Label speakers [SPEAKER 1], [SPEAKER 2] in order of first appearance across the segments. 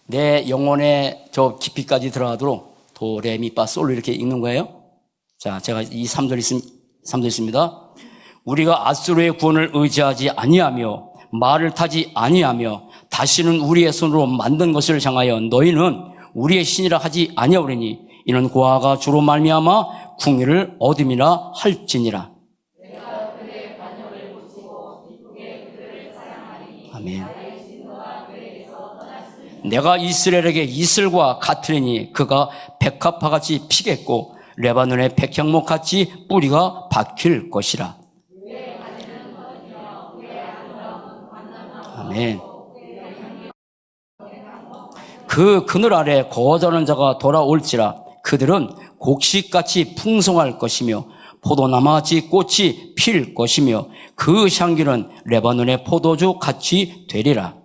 [SPEAKER 1] 내 영혼의 저 깊이까지 들어가도록 도, 레, 미, 파, 솔로 이렇게 읽는 거예요. 자, 제가 이 3절 있습니다. 우리가 앗수르의 구원을 의지하지 아니하며 말을 타지 아니하며 다시는 우리의 손으로 만든 것을 향하여 너희는 우리의 신이라 하지 아니하오리니 이는 고아가 주로 말미암아 궁유를 얻음이라 할지니라. 아멘. 내가 이스라엘에게 이슬과 같으리니 그가 백합화같이 피겠고 레바논의 백향목같이 뿌리가 박힐 것이라. 아멘. 그 그늘 아래 거저는 자가 돌아올지라. 그들은 곡식같이 풍성할 것이며 포도나무같이 꽃이 필 것이며 그 향기는 레바논의 포도주 같이 되리라.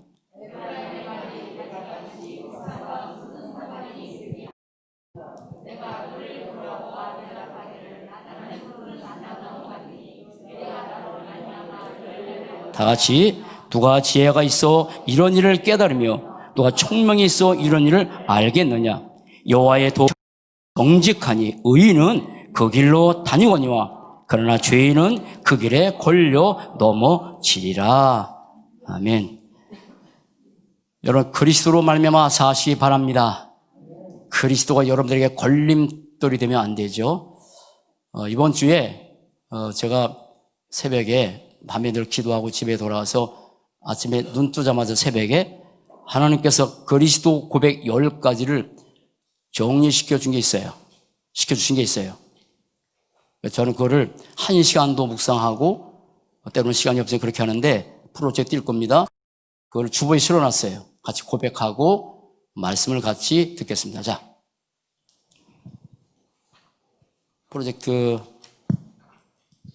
[SPEAKER 1] 다 같이 누가 지혜가 있어 이런 일을 깨달으며 누가 총명이 있어 이런 일을 알겠느냐. 여호와의 도 정직하니 의인은 그 길로 다니거니와 그러나 죄인은 그 길에 걸려 넘어지리라. 아멘. 여러분 그리스도로 말미암아 사시기 바랍니다. 그리스도가 여러분들에게 걸림돌이 되면 안 되죠. 이번 주에 제가 새벽에 밤에 늘 기도하고 집에 돌아와서 아침에 눈 뜨자마자 새벽에 하나님께서 그리스도 고백 10가지를 정리시켜 준 게 있어요. 시켜주신 게 있어요. 저는 그거를 1시간도 묵상하고 때로는 시간이 없으면 그렇게 하는데 프로젝트 뛸 겁니다. 그걸 주보에 실어놨어요. 같이 고백하고 말씀을 같이 듣겠습니다. 자, 프로젝트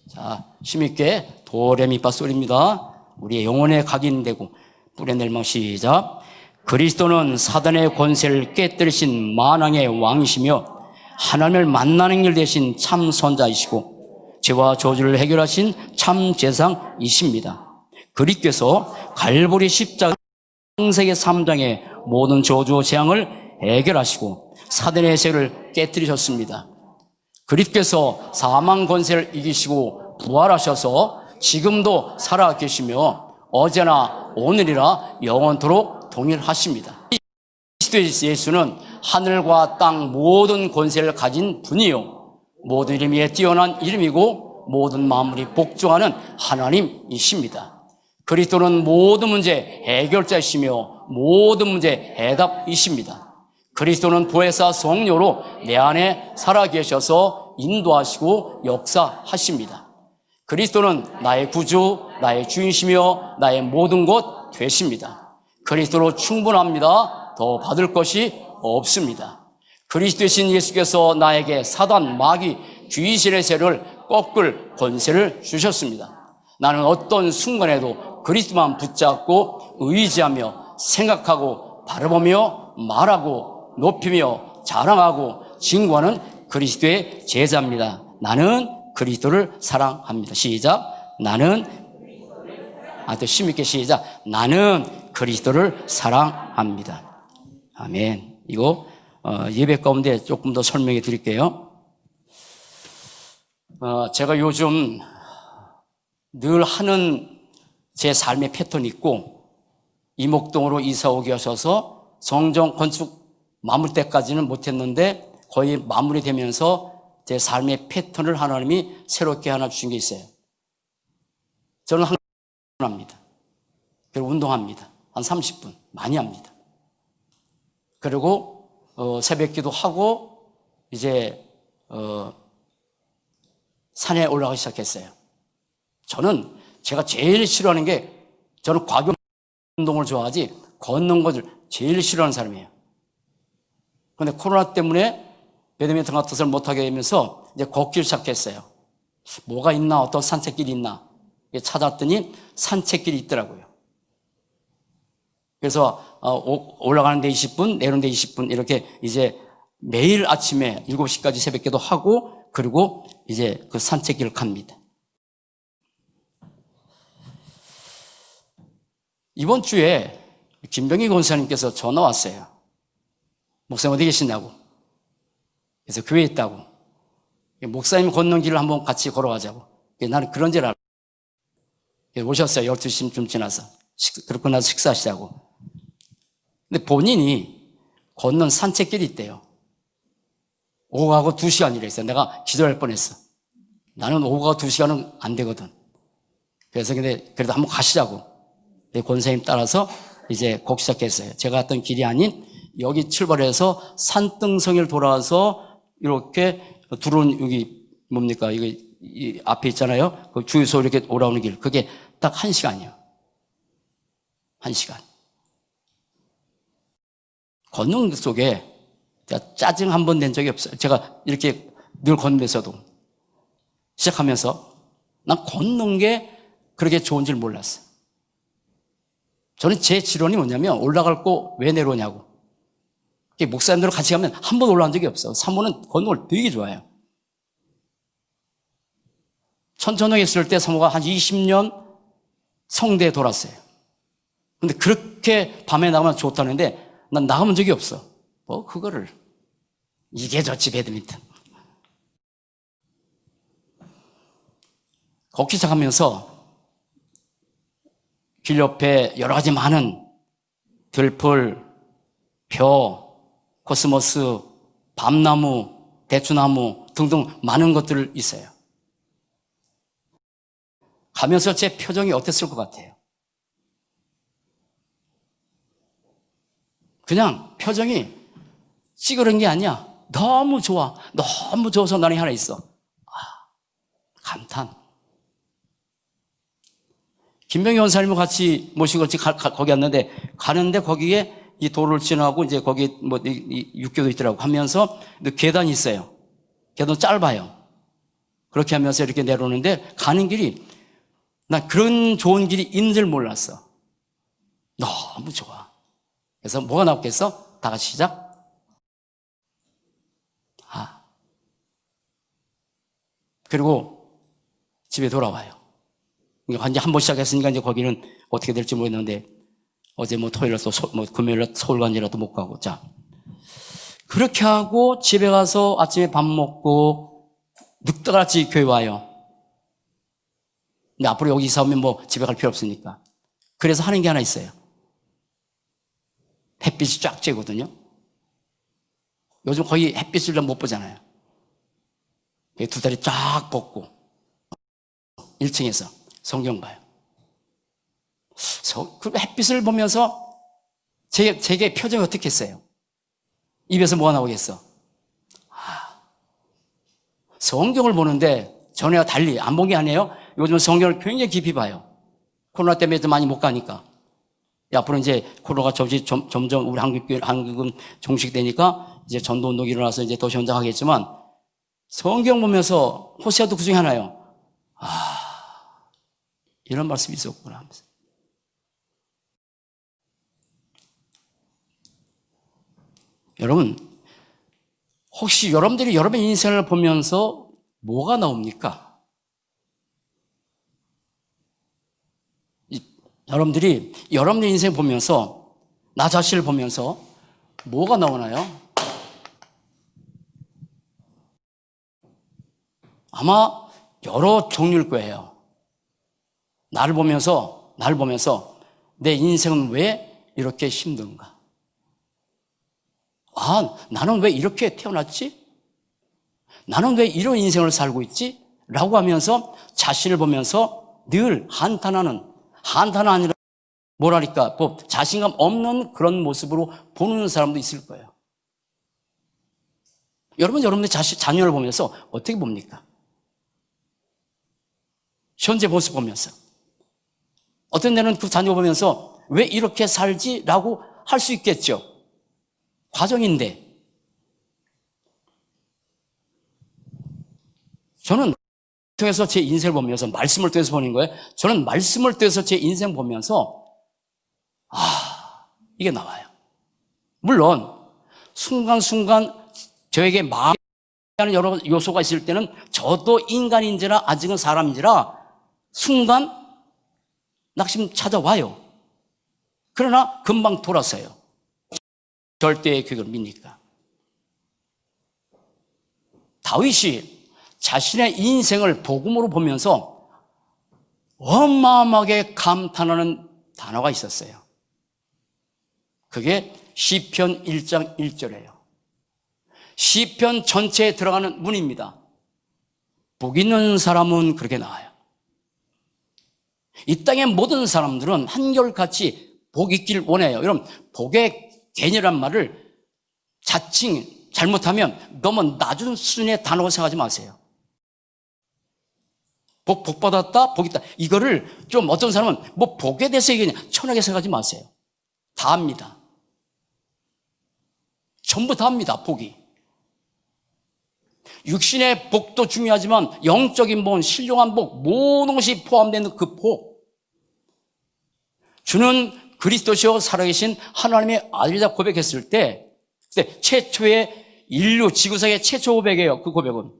[SPEAKER 1] 자 힘있게 도레미파 솔입니다. 우리의 영혼에 각인되고 뿌려낼망 시작. 그리스도는 사단의 권세를 깨뜨리신 만왕의 왕이시며 하나님을 만나는 길 되신 참 선자이시고 죄와 저주를 해결하신 참 제상이십니다. 그리스도께서 갈보리 십자가 창세기 3장의 모든 저주 재앙을 해결하시고 사단의 세를 깨뜨리셨습니다. 그리스도께서 사망 권세를 이기시고 부활하셔서 지금도 살아계시며 어제나 오늘이라 영원토록 동일하십니다. 그리스도 예수는 하늘과 땅 모든 권세를 가진 분이요 모든 이름 위에 뛰어난 이름이고 모든 만물이 복종하는 하나님이십니다. 그리스도는 모든 문제 해결자이시며 모든 문제 해답이십니다. 그리스도는 보혜사 성령으로 내 안에 살아계셔서 인도하시고 역사하십니다. 그리스도는 나의 구주, 나의 주인이시며 나의 모든 것 되십니다. 그리스도로 충분합니다. 더 받을 것이 없습니다. 그리스도이신 예수께서 나에게 사단, 마귀, 귀신의 세를 꺾을 권세를 주셨습니다. 나는 어떤 순간에도 그리스도만 붙잡고 의지하며 생각하고 바라보며 말하고 높이며 자랑하고 증거하는 그리스도의 제자입니다. 나는 그리스도를 사랑합니다. 시작. 나는 또 힘있게 시작. 나는 그리스도를 사랑합니다. 아멘. 이거 예배 가운데 조금 더 설명해 드릴게요. 제가 요즘 늘 하는 제 삶의 패턴이 있고 이목동으로 이사 오게 하셔서 성전 건축 마무리 때까지는 못했는데 거의 마무리되면서 제 삶의 패턴을 하나님이 새롭게 하나 주신 게 있어요. 저는 항상 합니다. 그리고 운동합니다. 한 30분 많이 합니다. 그리고 새벽 기도하고 이제 산에 올라가기 시작했어요. 저는 제가 제일 싫어하는 게 저는 과경 운동을 좋아하지 걷는 것을 제일 싫어하는 사람이에요. 그런데 코로나 때문에 배드민턴 같은 것을 못하게 되면서 이제 걷기를 시작했어요. 뭐가 있나, 어떤 산책길이 있나 찾았더니 산책길이 있더라고요. 그래서 올라가는 데 20분, 내려오는 데 20분 이렇게 이제 매일 아침에 7시까지 새벽기도 하고 그리고 이제 그 산책길을 갑니다. 이번 주에 김병희 권사님께서 전화 왔어요. 목사님 어디 계시냐고. 그래서 교회에 있다고. 목사님 걷는 길을 한번 같이 걸어가자고. 나는 그런 줄 알아. 오셨어요. 12시쯤 지나서. 그러고 나서 식사하시자고. 근데 본인이 걷는 산책길이 있대요. 오고 가고 2시간이라 했어요. 내가 기도할 뻔했어. 나는 오고 가고 2시간은 안 되거든. 그래서 근데 그래도 한번 가시자고. 권사님 따라서 이제 곡 시작했어요. 제가 갔던 길이 아닌 여기 출발해서 산등성을 돌아와서 이렇게 들어온 여기 뭡니까? 이 앞에 있잖아요. 그 주유소 이렇게 올라오는 길. 그게 딱 1시간이에요. 1시간. 걷는 속에 제가 짜증 한 번 낸 적이 없어요. 제가 이렇게 늘 걷면서도 시작하면서 난 걷는 게 그렇게 좋은 줄 몰랐어요. 저는 제 지론이 뭐냐면 올라갈 거 왜 내려오냐고. 목사님들과 같이 가면 한 번 올라간 적이 없어. 사모는 걷는 걸 되게 좋아해요. 천천히 했을 때 사모가 한 20년 성대에 돌았어요. 근데 그렇게 밤에 나가면 좋다는데 난 나가본 적이 없어. 그거를. 이게 좋지, 배드민턴. 걷기 시작하면서 길 옆에 여러 가지 많은 들풀, 벼, 코스모스, 밤나무, 대추나무 등등 많은 것들 있어요. 가면서 제 표정이 어땠을 것 같아요? 그냥 표정이 찌그런 게 아니야. 너무 좋아. 너무 좋아서 나는 하나 있어. 감탄. 김병희 원사님과 같이 모시고 거기 왔는데 가는데 거기에 이 도로를 지나고 이제 거기 이 육교도 있더라고 하면서 계단이 있어요. 계단 짧아요. 그렇게 하면서 이렇게 내려오는데 가는 길이 난 그런 좋은 길이 있는 줄 몰랐어. 너무 좋아. 그래서 뭐가 나왔겠어? 다 같이 시작. 그리고 집에 돌아와요. 이제 한 번 시작했으니까 이제 거기는 어떻게 될지 모르겠는데 어제 토요일에서 금요일에 서울간지라도 못 가고 자 그렇게 하고 집에 가서 아침에 밥 먹고 늑대같이 교회 와요. 근데 앞으로 여기 이사 오면 집에 갈 필요 없으니까. 그래서 하는 게 하나 있어요. 햇빛이 쫙 쬐거든요. 요즘 거의 햇빛을 못 보잖아요. 두 다리 쫙 뻗고 1층에서 성경 봐요. 그 햇빛을 보면서 제게 표정이 어떻게 했어요? 입에서 뭐가 나오겠어? 성경을 보는데 전에와 달리 안 본 게 아니에요. 요즘 성경을 굉장히 깊이 봐요. 코로나 때문에 많이 못 가니까. 앞으로 이제 코로나가 점점 우리 한국은 종식되니까 이제 전도 운동이 일어나서 이제 더 현장하겠지만 성경 보면서 호세아도 그 중에 하나요. 이런 말씀이 있었구나 하면서. 여러분, 혹시 여러분들이 여러분의 인생을 보면서 뭐가 나옵니까? 여러분들이 여러분의 인생 보면서 나 자신을 보면서 뭐가 나오나요? 아마 여러 종류일 거예요. 나를 보면서 내 인생은 왜 이렇게 힘든가? 나는 왜 이렇게 태어났지? 나는 왜 이런 인생을 살고 있지? 라고 하면서 자신을 보면서 늘 한탄하는 아니라 뭐랄까 자신감 없는 그런 모습으로 보는 사람도 있을 거예요. 여러분의 자녀를 보면서 어떻게 봅니까? 현재 모습 보면서 어떤 데는 그 자녀 보면서 왜 이렇게 살지? 라고 할 수 있겠죠. 과정인데 저는 통해서 제 인생을 보면서 말씀을 통해서 보는 거예요. 저는 말씀을 통해서 제 인생 보면서 이게 나와요. 물론 순간순간 저에게 마음에 하는 여러 요소가 있을 때는 저도 인간인지라 아직은 사람인지라 순간 낙심 찾아와요. 그러나 금방 돌아서요. 절대의 교육을 믿으니까. 다윗이 자신의 인생을 복음으로 보면서 어마어마하게 감탄하는 단어가 있었어요. 그게 시편 1장 1절이에요. 시편 전체에 들어가는 문입니다. 복 있는 사람은 그렇게 나와요. 이 땅의 모든 사람들은 한결같이 복 있길 원해요. 여러분, 복의 개념이란 말을 자칭 잘못하면 너무 낮은 수준의 단어로 생각하지 마세요. 복 받았다, 복 있다. 이거를 좀 어떤 사람은 뭐 복에 대해서 얘기하냐, 천하게 생각하지 마세요. 다 합니다. 전부 다 합니다, 복이. 육신의 복도 중요하지만 영적인 복, 신령한 복, 모든 것이 포함되는 그 복. 주는 그리스도시요 살아계신 하나님의 아들이다 고백했을 때, 그때 최초의 인류 지구상의 최초 고백이에요. 그 고백은.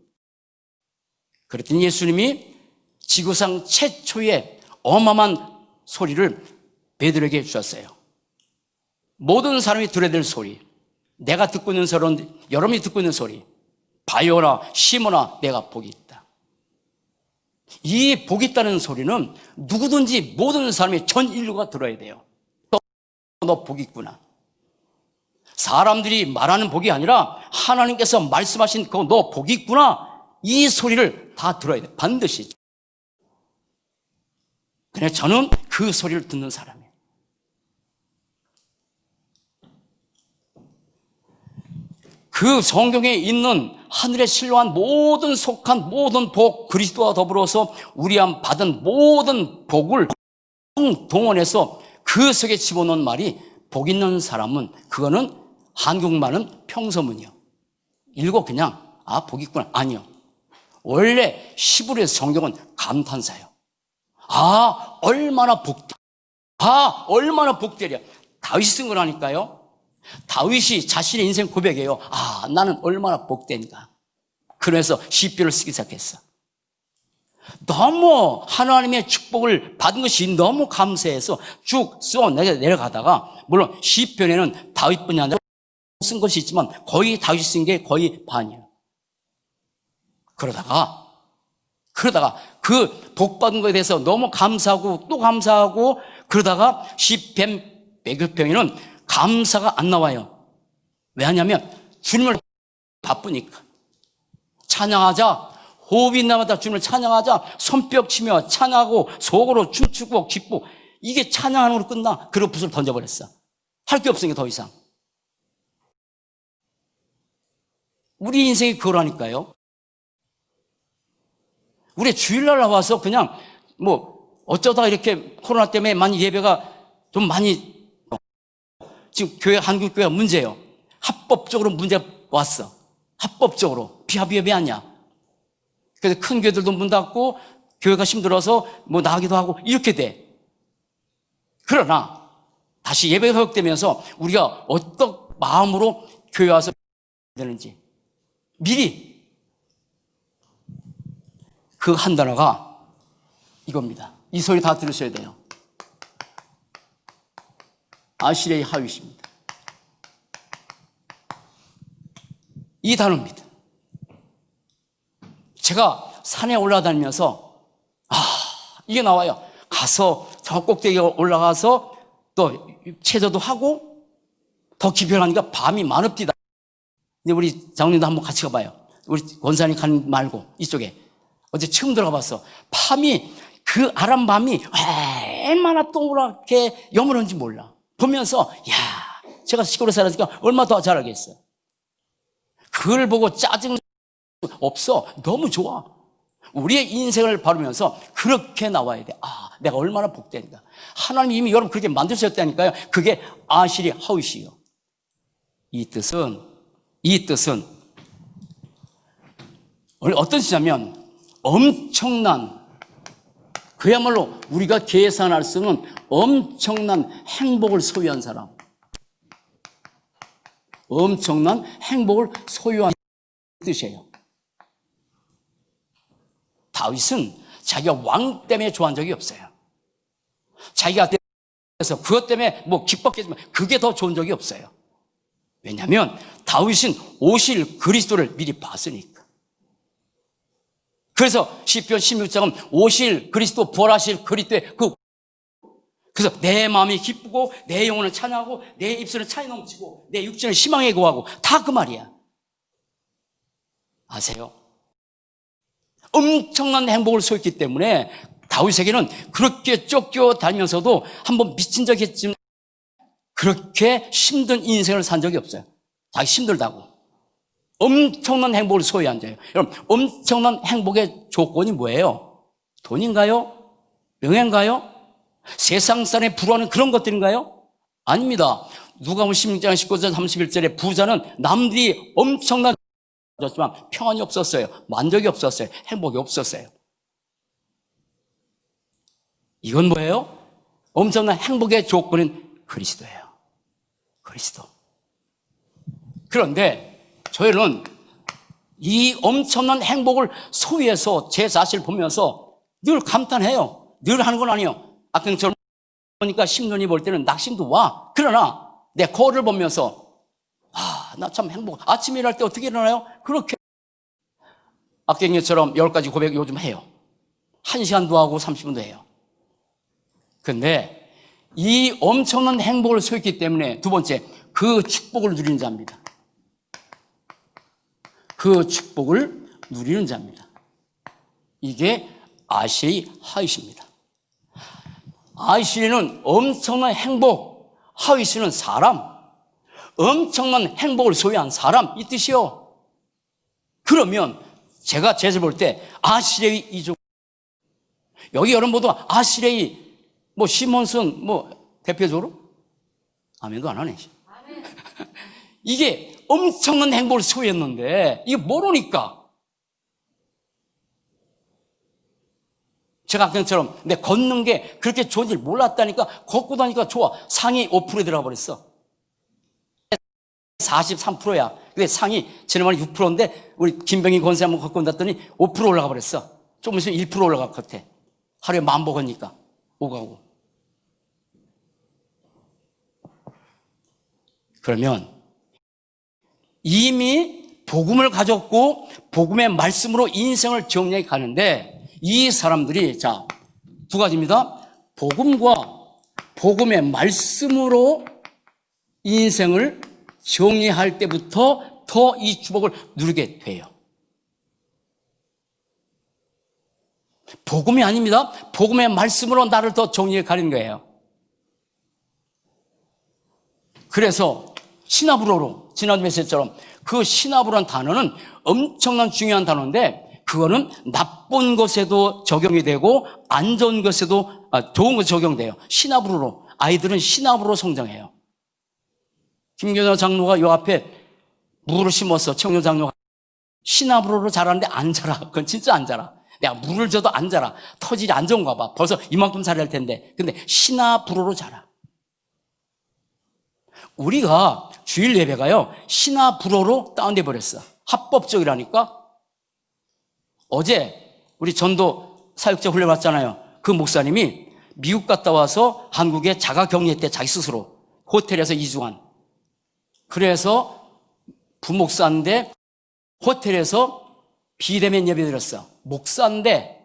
[SPEAKER 1] 그랬더니 예수님이 지구상 최초의 어마어마한 소리를 베드로에게 주셨어요. 모든 사람이 들어야 될 소리, 내가 듣고 있는 소리, 여러분이 듣고 있는 소리, 바요나 시모나 내가 복이 있다. 이 복이 있다는 소리는 누구든지 모든 사람이 전 인류가 들어야 돼요. 너 복이 있구나. 사람들이 말하는 복이 아니라 하나님께서 말씀하신 그 너 복이 있구나. 이 소리를 다 들어야 돼. 반드시. 그래서 저는 그 소리를 듣는 사람이에요. 그 성경에 있는 하늘에 신령한 모든 속한 모든 복, 그리스도와 더불어서 우리가 받은 모든 복을 동원해서 그 속에 집어넣은 말이 복 있는 사람은, 그거는 한국말은 평서문이요. 읽고 그냥 복 있구나. 아니요. 원래 히브리 성경은 감탄사예요. 얼마나 복되려. 얼마나 복되려. 다윗이 쓴 거라니까요. 다윗이 자신의 인생 고백이에요. 나는 얼마나 복된가. 그래서 시편을 쓰기 시작했어. 너무 하나님의 축복을 받은 것이 너무 감사해서 쭉 써 내려가다가, 물론 시편에는 다윗뿐이 아니라 쓴 것이 있지만 거의 다윗이 쓴 게 거의 반이에요. 그러다가 그 복 받은 것에 대해서 너무 감사하고 또 감사하고, 그러다가 시편 100편에는 감사가 안 나와요. 왜냐하면 주님을 바쁘니까. 찬양하자, 호흡이 나마다 주님을 찬양하자, 손뼉 치며 찬양하고 속으로 춤추고 기쁘고, 이게 찬양하는 걸로 끝나. 그리고 붓을 던져버렸어. 할 게 없으니까 더 이상. 우리 인생이 그거라니까요. 우리 주일날 나와서 그냥 어쩌다 이렇게 코로나 때문에 많이 예배가 좀 많이, 지금 한국교회가 문제예요. 합법적으로 문제가 왔어. 합법적으로. 비합의협이 아니야. 그래서 큰 교회들도 문 닫고 교회가 힘들어서 나가기도 하고 이렇게 돼. 그러나 다시 예배가 회복되면서 우리가 어떤 마음으로 교회 와서 되는지 미리 그 한 단어가 이겁니다. 이 소리 다 들으셔야 돼요. 아시레의 하윗입니다. 이 단어입니다. 제가 산에 올라다니면서 이게 나와요. 가서 저 꼭대기에 올라가서 또 체조도 하고 더 깊이 가니까 밤이 많읍디다. 이제 우리 장로님도 한번 같이 가봐요. 우리 권사님 가는 말고 이쪽에. 어제 처음 들어가 봤어. 밤이, 그 아람 밤이 얼마나 동그랗게 여물었는지 몰라. 보면서 제가 시골에 살았으니까 얼마나 더 잘 알겠어요. 그걸 보고 짜증 없어. 너무 좋아. 우리의 인생을 바르면서 그렇게 나와야 돼. 내가 얼마나 복된다. 하나님이 이미 여러분 그렇게 만드셨다니까요. 그게 아시리 하윗이요. 이 뜻은 어떤 뜻이냐면 엄청난, 그야말로 우리가 계산할 수 없는 엄청난 행복을 소유한 사람. 엄청난 행복을 소유한 뜻이에요. 다윗은 자기가 왕 때문에 좋아한 적이 없어요. 자기가 그래서 그것 때문에 기뻤겠지만 그게 더 좋은 적이 없어요. 왜냐하면 다윗은 오실 그리스도를 미리 봤으니까. 그래서 시편 16장은 오실 그리스도, 부활하실 그리스도의 그래서 내 마음이 기쁘고 내 영혼은 찬양하고 내 입술은 찬이 넘치고 내 육신은 희망에 거하고 다 그 말이야. 아세요? 엄청난 행복을 소했기 때문에 다윗에게는 그렇게 쫓겨다니면서도 한번 미친 적이 있지만 그렇게 힘든 인생을 산 적이 없어요. 자기 힘들다고. 엄청난 행복을 소유한 자예요. 여러분, 엄청난 행복의 조건이 뭐예요? 돈인가요? 명예인가요? 세상 사람이 부러워하는 그런 것들인가요? 아닙니다. 누가복음 16장 19절 31절에 부자는 남들이 엄청난 지만 평안이 없었어요. 만족이 없었어요. 행복이 없었어요. 이건 뭐예요? 엄청난 행복의 조건은 그리스도예요. 그리스도. 그런데 저희는 이 엄청난 행복을 소유해서 제 자신을 보면서 늘 감탄해요. 늘 하는 건 아니에요. 아까처럼 보니까 심눈이 볼 때는 낙심도 와. 그러나 내 거울을 보면서 나 참 행복. 아침에 일할 때 어떻게 일어나요? 그렇게 악경이처럼 10가지 고백 요즘 해요. 1시간도 하고 30분도 해요. 근데 이 엄청난 행복을 소유했기 때문에 두 번째, 그 축복을 누리는 자입니다. 그 축복을 누리는 자입니다. 이게 아시리 하윗입니다. 아시리는 엄청난 행복, 하윗은 사람, 엄청난 행복을 소유한 사람 이 뜻이요. 그러면 제가 젯을 볼 때 아시레이 이족, 여기 여러분 모두 아시레이 시몬슨 대표적으로 아멘도 안 하네. 이게 엄청난 행복을 소유했는데 이게 모르니까 제가 아까처럼 내 걷는 게 그렇게 좋은 줄 몰랐다니까 걷고 다니까 좋아. 상위 5%에 들어가 버렸어. 43%야. 근데 상위 지난번에 6%인데 우리 김병희 권사 한번 걷고 온다더니 5% 올라가 버렸어. 좀 있으면 1% 올라갈 것 같아. 하루에 10,000보 걷니까 오가고. 그러면 이미 복음을 가졌고 복음의 말씀으로 인생을 정리해 가는데 이 사람들이 두 가지입니다. 복음과 복음의 말씀으로 인생을 정리할 때부터 더 이 축복을 누리게 돼요. 복음이 아닙니다. 복음의 말씀으로 나를 더 정리해 가는 거예요. 그래서 시나브로로 지난 메시지처럼 그 시나브로라는 단어는 엄청난 중요한 단어인데 그거는 나쁜 것에도 적용이 되고 안 좋은 것에도 좋은 것에 적용돼요. 시나브로로 아이들은 시나브로로 성장해요. 김교자 장로가 요 앞에 물을 심었어. 청년 장로가 시나브로로 자라는데 안 자라. 그건 진짜 안 자라. 내가 물을 줘도 안 자라. 터질이 안 좋은가 봐. 벌써 이만큼 자랄 텐데. 근데 시나브로로 자라. 우리가 주일 예배가요 시나브로로 다운돼 버렸어. 합법적이라니까. 어제 우리 전도 사역자 훈련 왔잖아요. 그 목사님이 미국 갔다 와서 한국에 자가 격리했대. 자기 스스로 호텔에서 2주간. 그래서 부목사인데 호텔에서 비대면 예배 드렸어. 목사인데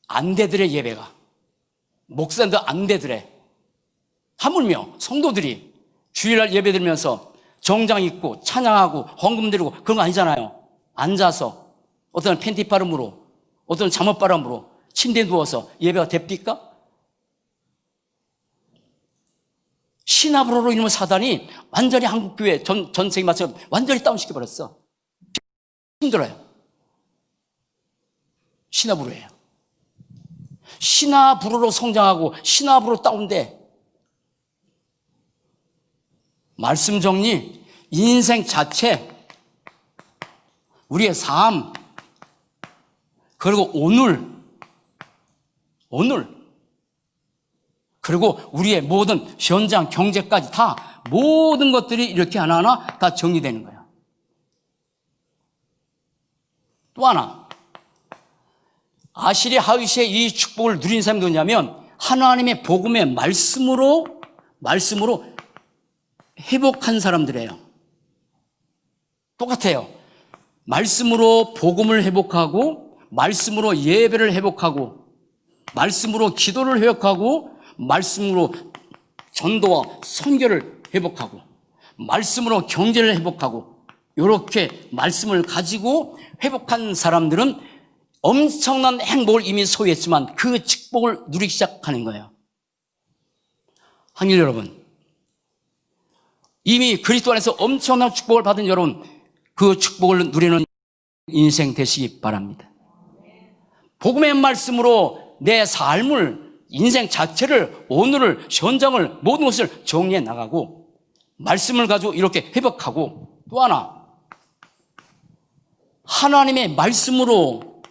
[SPEAKER 1] 안 되더래. 예배가 목사인데 안 되더래. 하물며 성도들이 주일날 예배 드리면서 정장 입고 찬양하고 헌금 드리고 그런 거 아니잖아요. 앉아서 어떤 팬티바람으로 어떤 잠옷바람으로 침대에 누워서 예배가 됩니까? 시나브로로 이놈의 사단이 완전히 한국교회 전세계 맞춰 완전히 다운시켜버렸어. 힘들어요. 시나브로예요. 시나브로로 성장하고 시나브로 다운돼. 말씀 정리, 인생 자체, 우리의 삶, 그리고 오늘, 그리고 우리의 모든 현장, 경제까지 다 모든 것들이 이렇게 하나하나 다 정리되는 거야. 또 하나, 아시리 하윗의 이 축복을 누린 사람이 누구냐면 하나님의 복음의 말씀으로 회복한 사람들이에요. 똑같아요. 말씀으로 복음을 회복하고 말씀으로 예배를 회복하고, 말씀으로 기도를 회복하고, 말씀으로 전도와 선교를 회복하고, 말씀으로 경제를 회복하고, 이렇게 말씀을 가지고 회복한 사람들은 엄청난 행복을 이미 소유했지만 그 축복을 누리기 시작하는 거예요. 한일 여러분, 이미 그리스도 안에서 엄청난 축복을 받은 여러분, 그 축복을 누리는 인생 되시기 바랍니다. 복음의 말씀으로 내 삶을, 인생 자체를, 오늘을, 현장을, 모든 것을 정리해 나가고, 말씀을 가지고 이렇게 회복하고, 또 하나, 하나님의 말씀으로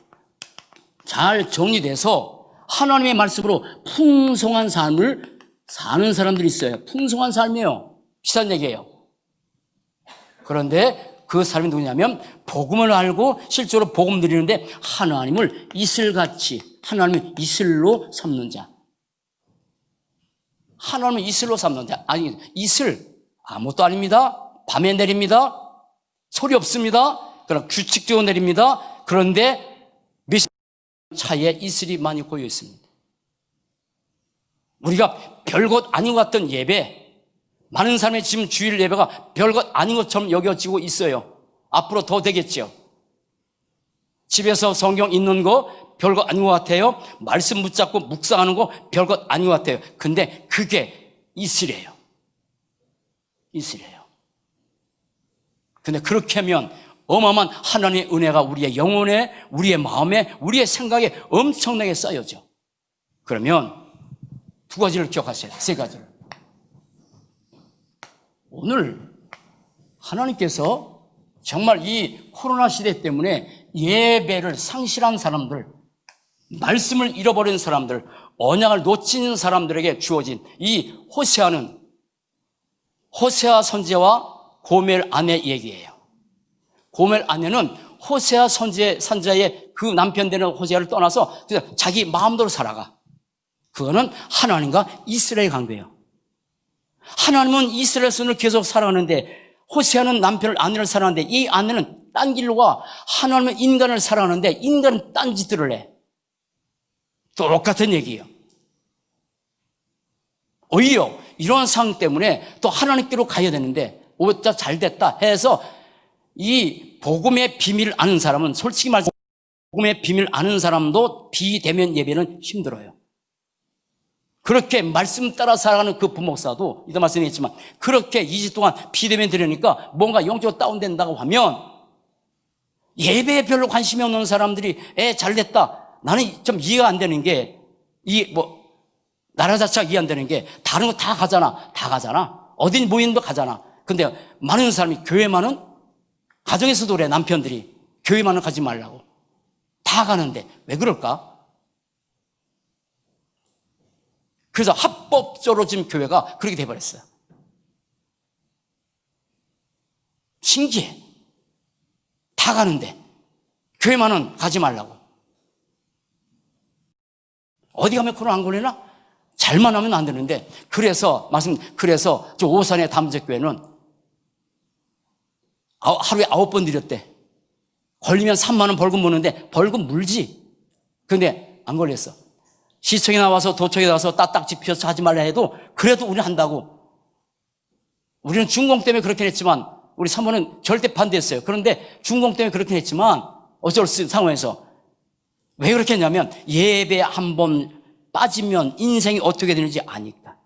[SPEAKER 1] 잘 정리돼서 하나님의 말씀으로 풍성한 삶을 사는 사람들이 있어요. 풍성한 삶이에요. 비싼 얘기예요. 그런데 그 사람이 누구냐면 복음을 알고 실제로 복음 드리는데 하나님을 이슬같이, 하나님을 이슬로 삼는 자. 하나님을 이슬로 삼는 자. 아니, 이슬 아무것도 아닙니다. 밤에 내립니다. 소리 없습니다. 그러나 규칙적으로 내립니다. 그런데 몇 차에 이슬이 많이 고여 있습니다. 우리가 별것 아닌 것 같던 예배, 많은 사람의 지금 주일 예배가 별것 아닌 것처럼 여겨지고 있어요. 앞으로 더 되겠죠. 집에서 성경 읽는 거 별것 아닌 것 같아요. 말씀 붙잡고 묵상하는 거 별것 아닌 것 같아요. 근데 그게 이슬이에요. 이슬이에요. 근데 그렇게 하면 어마어마한 하나님의 은혜가 우리의 영혼에, 우리의 마음에, 우리의 생각에 엄청나게 쌓여져. 그러면 두 가지를 기억하세요. 세 가지를. 오늘 하나님께서 정말 이 코로나 시대 때문에 예배를 상실한 사람들, 말씀을 잃어버린 사람들, 언약을 놓친 사람들에게 주어진 이 호세아는 호세아 선지자와 고멜 아내 얘기예요. 고멜 아내는 호세아 선지자의 그 남편 되는 호세아를 떠나서 자기 마음대로 살아가. 그거는 하나님과 이스라엘 관계예요. 하나님은 이스라엘 선을 계속 살아가는데 호세아는 남편을, 아내를 사랑하는데 이 아내는 딴 길로 가. 하나님은 인간을 사랑하는데 인간은 딴 짓들을 해. 똑같은 얘기예요. 오히려 이런 상황 때문에 또 하나님께로 가야 되는데 오자 잘 됐다 해서 이 복음의 비밀을 아는 사람은, 솔직히 말해서 복음의 비밀을 아는 사람도 비대면 예배는 힘들어요. 그렇게 말씀 따라 살아가는 그 부목사도 이따 말씀드리겠지만 그렇게 2주 동안 비대면 드리니까 뭔가 영적으로 다운된다고 하면 예배에 별로 관심이 없는 사람들이 잘됐다. 나는 좀 이해가 안 되는 게 나라 자체가 이해 안 되는 게 다른 거 다 가잖아. 다 가잖아. 어딘 모임도 가잖아. 근데 많은 사람이 교회만은, 가정에서도 그래, 남편들이 교회만은 가지 말라고. 다 가는데 왜 그럴까? 그래서 합법적으로 지금 교회가 그렇게 돼버렸어요. 신기해. 다 가는데 교회만은 가지 말라고. 어디 가면 코로나 안 걸리나? 잘만 하면 안 되는데. 그래서 저 오산의 담적교회는 하루에 9번 드렸대. 걸리면 3만 원 벌금 무는데 벌금 물지. 근데 안 걸렸어. 시청에 나와서 도청에 나와서 따딱지 피워서 하지 말라 해도 그래도 우리는 한다고. 우리는 중공 때문에 그렇게 했지만 우리 사모는 절대 반대했어요. 그런데 중공 때문에 그렇게 했지만 어쩔 수 없는 상황에서 왜 그렇게 했냐면 예배 한 번 빠지면 인생이 어떻게 되는지 아니까.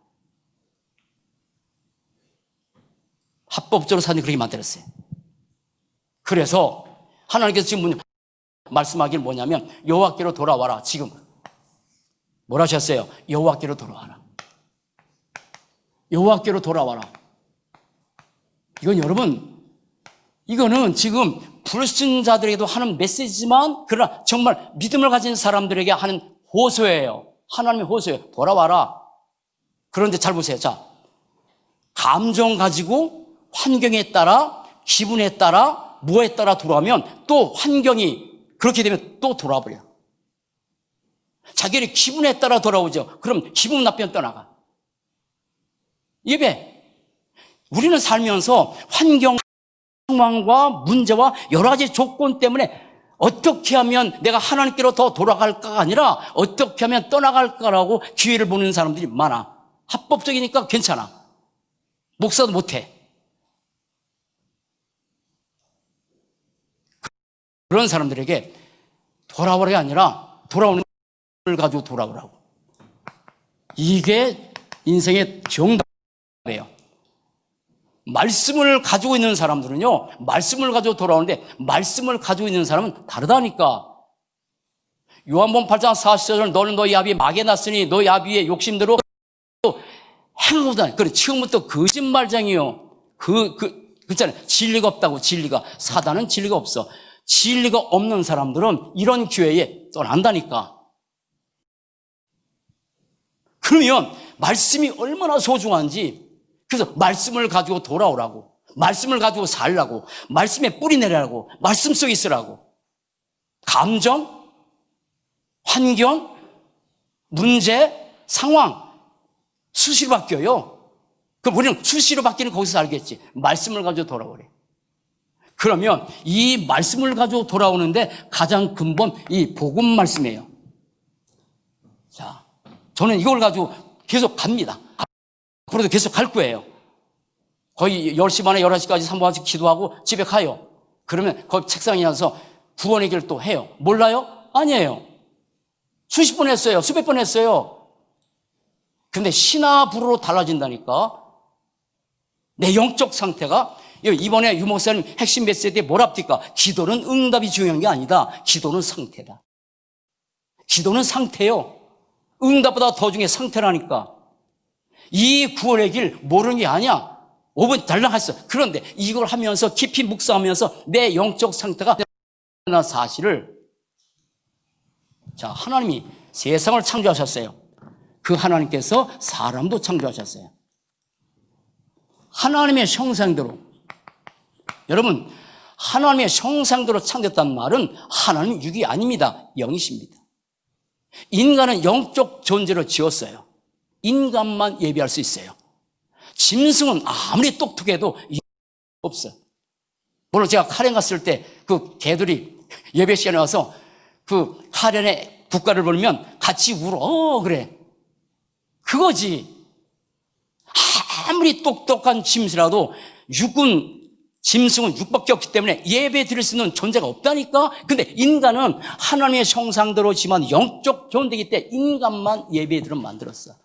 [SPEAKER 1] 합법적으로 사는 그렇게 만들었어요. 그래서 하나님께서 지금 말씀하기를 뭐냐면 여호와께로 돌아와라. 지금 뭐라 하셨어요? 여호와께로 돌아와라. 여호와께로 돌아와라. 이건 여러분, 이거는 지금 불신자들에게도 하는 메시지지만 그러나 정말 믿음을 가진 사람들에게 하는 호소예요. 하나님의 호소예요. 돌아와라. 그런데 잘 보세요. 자, 감정 가지고 환경에 따라, 기분에 따라, 무엇에 따라 돌아오면 또 환경이 그렇게 되면 또 돌아버려. 자기의 기분에 따라 돌아오죠. 그럼 기분 나쁘면 떠나가. 예배. 우리는 살면서 환경, 상황과 문제와 여러 가지 조건 때문에 어떻게 하면 내가 하나님께로 더 돌아갈까가 아니라 어떻게 하면 떠나갈까라고 기회를 보는 사람들이 많아. 합법적이니까 괜찮아. 목사도 못해. 그런 사람들에게 돌아오라가 아니라 돌아오는 걸 가지고 돌아오라고. 이게 인생의 정답이에요. 말씀을 가지고 있는 사람들은요, 말씀을 가지고 돌아오는데 말씀을 가지고 있는 사람은 다르다니까. 요한복음 8장 40절 너는 너희 아비의 막에 났으니 너희 아비의 욕심대로 행하고다. 그래, 지금부터 거짓말장이요. 그렇잖아요. 진리가 없다고, 진리가. 사단은 진리가 없어. 진리가 없는 사람들은 이런 기회에 떠난다니까. 그러면 말씀이 얼마나 소중한지, 그래서 말씀을 가지고 돌아오라고, 말씀을 가지고 살라고, 말씀에 뿌리 내라고, 말씀 속에 있으라고. 감정, 환경, 문제, 상황 수시로 바뀌어요. 그럼 우리는 수시로 바뀌는 거기서 알겠지. 말씀을 가지고 돌아오래. 그러면 이 말씀을 가지고 돌아오는데 가장 근본 이 복음 말씀이에요. 자, 저는 이걸 가지고 계속 갑니다. 앞으로도 계속 갈 거예요. 거의 10시 반에 11시까지 3번씩 기도하고 집에 가요. 그러면 거기 책상에 앉아서 구원의 길을 또 해요. 몰라요? 아니에요. 수십 번 했어요. 수백 번 했어요. 근데 신화부로 달라진다니까. 내 영적 상태가. 이번에 유 목사님 핵심 메시지에 뭐랍니까? 기도는 응답이 중요한 게 아니다. 기도는 상태다. 기도는 상태요. 응답보다 더 중요한 상태라니까. 이 구원의 길 모르는 게 아니야. 5분 달랑 했어. 그런데 이걸 하면서 깊이 묵상하면서 내 영적 상태가 사실을, 자, 하나님이 세상을 창조하셨어요. 그 하나님께서 사람도 창조하셨어요. 하나님의 형상대로. 여러분, 하나님의 형상대로 창조했다는 말은 하나님 육이 아닙니다. 영이십니다. 인간은 영적 존재로 지었어요. 인간만 예비할 수 있어요. 짐승은 아무리 똑똑해도 없어요. 물론 제가 카렌 갔을 때 그 개들이 예배 시간에 와서 그 카렌의 국가를 보면 같이 울어. 그래. 그거지. 아무리 똑똑한 짐승이라도 짐승은 육밖에 없기 때문에 예배 드릴 수 있는 존재가 없다니까. 근데 인간은 하나님의 형상대로지만 영적 존재이기 때문에 인간만 예배 드리면 만들었어.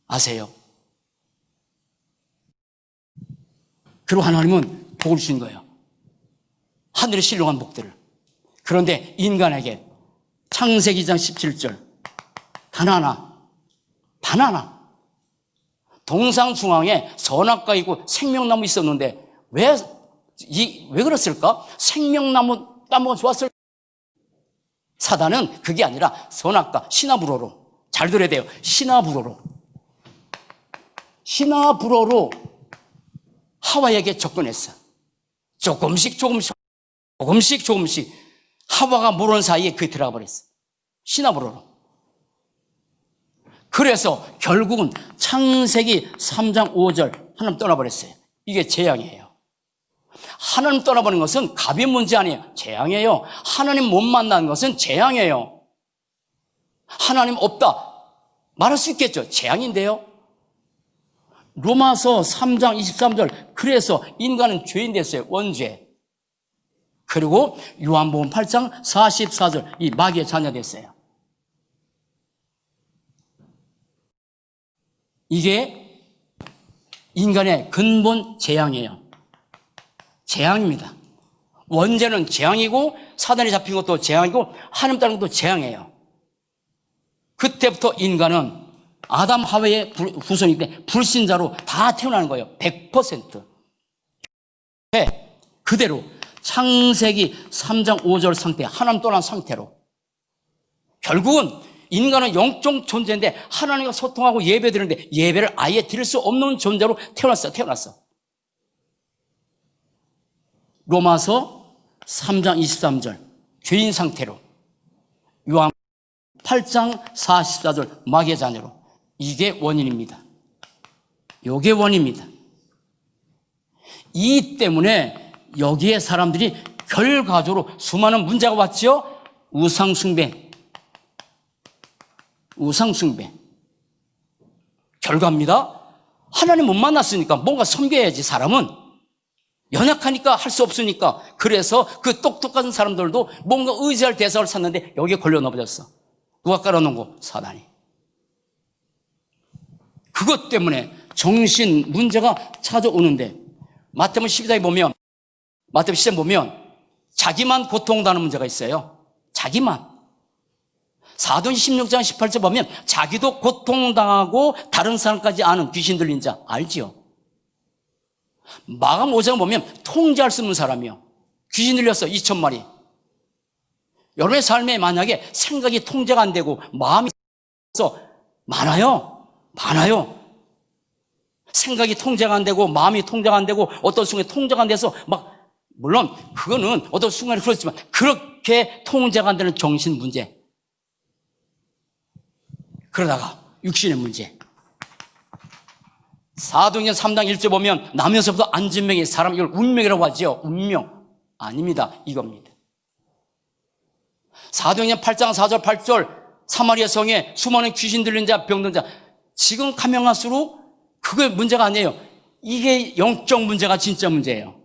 [SPEAKER 1] 아세요? 그리고 하나님은 복을 주신 거예요. 하늘의 신령한 복들을. 그런데 인간에게 창세기 2장 17절 단 하나 동상 중앙에 선악과 있고 생명나무 있었는데 왜 그랬을까? 생명나무 따먹어 좋았을까? 사단은 그게 아니라 선악과 시나브로로, 잘 들어야 돼요. 시나브로로 하와에게 접근했어. 조금씩 하와가 모르는 사이에 그게 들어가 버렸어. 시나브로로. 그래서 결국은 창세기 3장 5절 하나님 떠나버렸어요. 이게 재앙이에요. 하나님 떠나버린 것은 갑의 문제 아니에요. 재앙이에요. 하나님 못 만나는 것은 재앙이에요. 하나님 없다 말할 수 있겠죠. 재앙인데요. 로마서 3장 23절 그래서 인간은 죄인 됐어요. 원죄. 그리고 요한복음 8장 44절 이 마귀의 자녀 됐어요. 이게 인간의 근본 재앙이에요. 재앙입니다. 원죄는 재앙이고 사단이 잡힌 것도 재앙이고 하나님 따르는 것도 재앙이에요. 그때부터 인간은 아담 하와의 후손이기 때문에 불신자로 다 태어나는 거예요. 100%. 네, 그대로 창세기 3장 5절 상태, 하나님 떠난 상태로. 결국은 인간은 영적 존재인데 하나님과 소통하고 예배 드리는데 예배를 아예 드릴 수 없는 존재로 태어났어. 로마서 3장 23절 죄인 상태로, 요한 8장 44절 마귀의 자녀로. 이게 원인입니다. 이게 원인입니다. 이 때문에 여기에 사람들이 결과적으로 수많은 문제가 왔죠. 우상숭배. 결과입니다. 하나님 못 만났으니까 뭔가 섬겨야지. 사람은 연약하니까 할 수 없으니까. 그래서 그 똑똑한 사람들도 뭔가 의지할 대상을 찾는데 여기에 걸려 넘어졌어. 누가 깔아놓은 거? 사단이. 그것 때문에 정신 문제가 찾아오는데 마태복음 12장에 보면 자기만 고통당하는 문제가 있어요. 자기만. 사도행 16장 18절 보면 자기도 고통당하고 다른 사람까지 아는 귀신 들린 자 알지요. 마감 5장 보면 통제할 수 없는 사람이요. 귀신 들렸어 2,000마리. 여러분의 삶에 만약에 생각이 통제가 안 되고 마음이 많아요. 생각이 통제가 안 되고 마음이 통제가 안 되고 어떤 순간에 통제가 안 돼서 물론 그거는 어떤 순간에 그렇지만 그렇게 통제가 안 되는 정신 문제. 그러다가 육신의 문제. 사도행전 3장 1절 보면 나면서부터 안진병이 사람 이걸 운명이라고 하죠. 운명. 아닙니다. 이겁니다. 사도행전 8장 4절 8절 사마리아 성에 수많은 귀신 들린 자 병든 자 지금 가면 갈수록 그게 문제가 아니에요. 이게 영적 문제가 진짜 문제예요.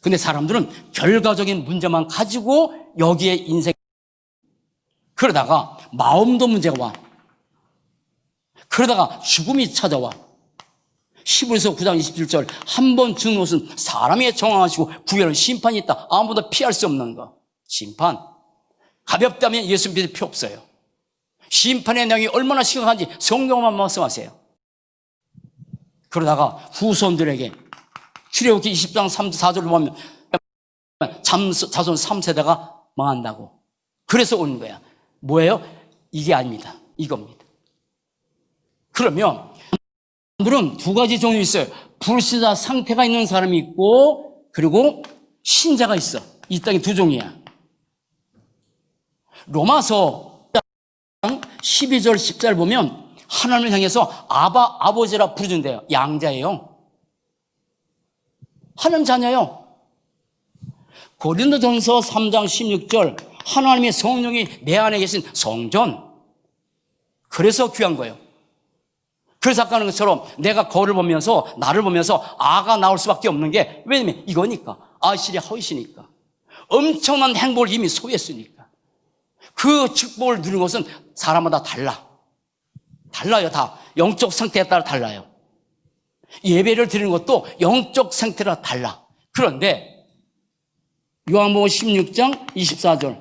[SPEAKER 1] 근데 사람들은 결과적인 문제만 가지고 여기에 인생 그러다가 마음도 문제가 와. 그러다가 죽음이 찾아와. 히브리서 9장 27절 한 번 죽는 것은 사람이 정하시고 구별은 심판이 있다. 아무도 피할 수 없는 거. 심판. 가볍다면 예수 믿을 필요 없어요. 심판의 내용이 얼마나 심각한지 성경만 말씀하세요. 그러다가 후손들에게 출애굽기 20장 4절을 보면 자손 3세대가 망한다고. 그래서 오는 거야. 뭐예요? 이게 아닙니다. 이겁니다. 그러면 사람들은 두 가지 종류 있어요. 불신자 상태가 있는 사람이 있고 그리고 신자가 있어. 이 땅에 두 종이야. 로마서 12절 10절 보면 하나님을 향해서 아버지라 부르준대요. 양자예요. 하나님 자녀예요. 고린도전서 3장 16절 하나님의 성령이 내 안에 계신 성전. 그래서 귀한 거예요. 그래서 아까 하는 것처럼 내가 거울을 보면서 나를 보면서 아가 나올 수밖에 없는 게 왜냐면 이거니까. 아실이 허이시니까. 엄청난 행복을 이미 소유했으니까. 그 축복을 누리는 것은 사람마다 달라요. 다 영적 상태에 따라 달라요. 예배를 드리는 것도 영적 상태라 달라. 그런데 요한복음 16장 24절